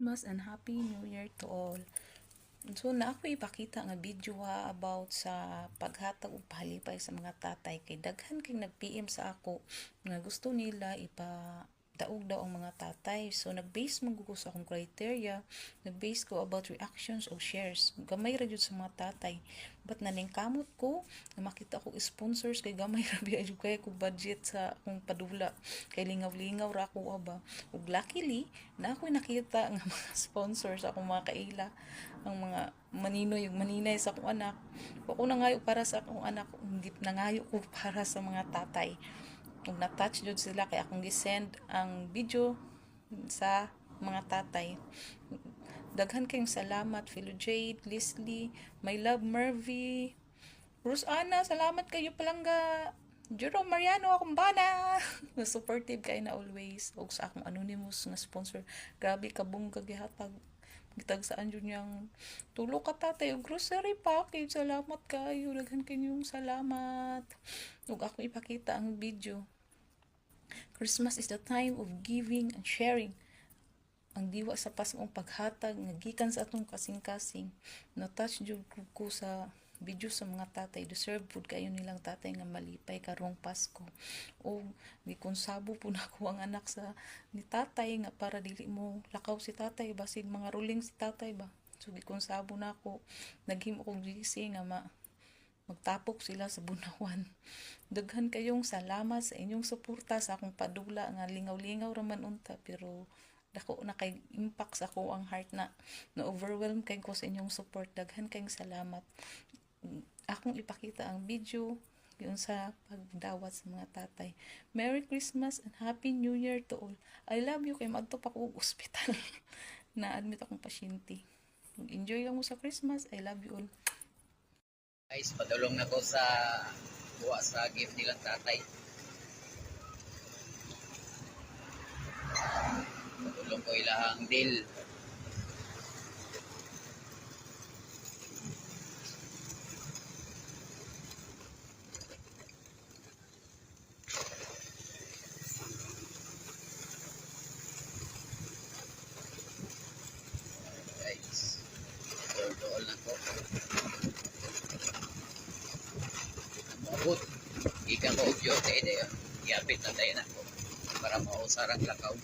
Mas and Happy New Year to all. So, na ako ipakita nga video about sa paghatag og pahalipay sa mga tatay kay daghan kay nag-PM sa ako nga gusto nila daog daw ang mga tatay. So, nag-base mo ko sa akong criteria, nag-base ko about reactions o shares. Gamay ra jud sa mga tatay. But naningkamot ko, na makita ko sponsors kay gamay ra biya kay ko budget sa akong padula. Kay lingaw-lingaw ra ako aba. Ug luckily, na ako nakita nga mga sponsors akong mga kaila, ang mga maninay sa akong anak. Ako nangayo para sa akong anak, hindi nangayo ko para sa mga tatay. Kung na-touch jud sila kay akong gisend ang video sa mga tatay. Daghan kayong salamat, Philo Jade, Leslie, My Love Mervy, Bruce Ana, salamat kayo palangga. Jerome Mariano, akong bana. Supportive kayo na always. O sa akong anonymous nga sponsor. Grabe kabong kagihatag. Gitag saan yun yung tulo ka tatay o grocery package. Salamat kayo. Daghan kayong salamat. Ug ako ipakita ang video. Christmas is the time of giving and sharing. Ang diwa sa pasmong paghatag nga gikan sa atong kasing-kasing. Na-touch jud ko sa video sa mga tatay. Deserve food kayo nilang tatay nga malipay karong Pasko. O gikonsabo po na ko ang anak sa ni tatay nga para dili mo lakaw si tatay basig mga ruling si tatay ba. So gikonsabo na ako. Naghimo kong GC nga magtapok sila sa bunawan. Daghan kayong salamat sa inyong suporta sa akong padula nga lingaw-lingaw raman unta pero dako na kay impact sa ako ang heart na overwhelm kay ko sa inyong support. Daghan kayong salamat. Akong ipakita ang video yun sa pagdawat sa mga tatay. Merry Christmas and Happy New Year to all. I love you kay madto pa ko ospital. Na-admit akong pasyente. Enjoy lang mo sa Christmas. I love you all. Guys, padulong na ko sa buwa sa gift nilang tatay. Padulong ko ilahang deal. Guys, dool na ko. Mabot, ika ko og yote, yapit na tayo na ko para mausarang lakaw.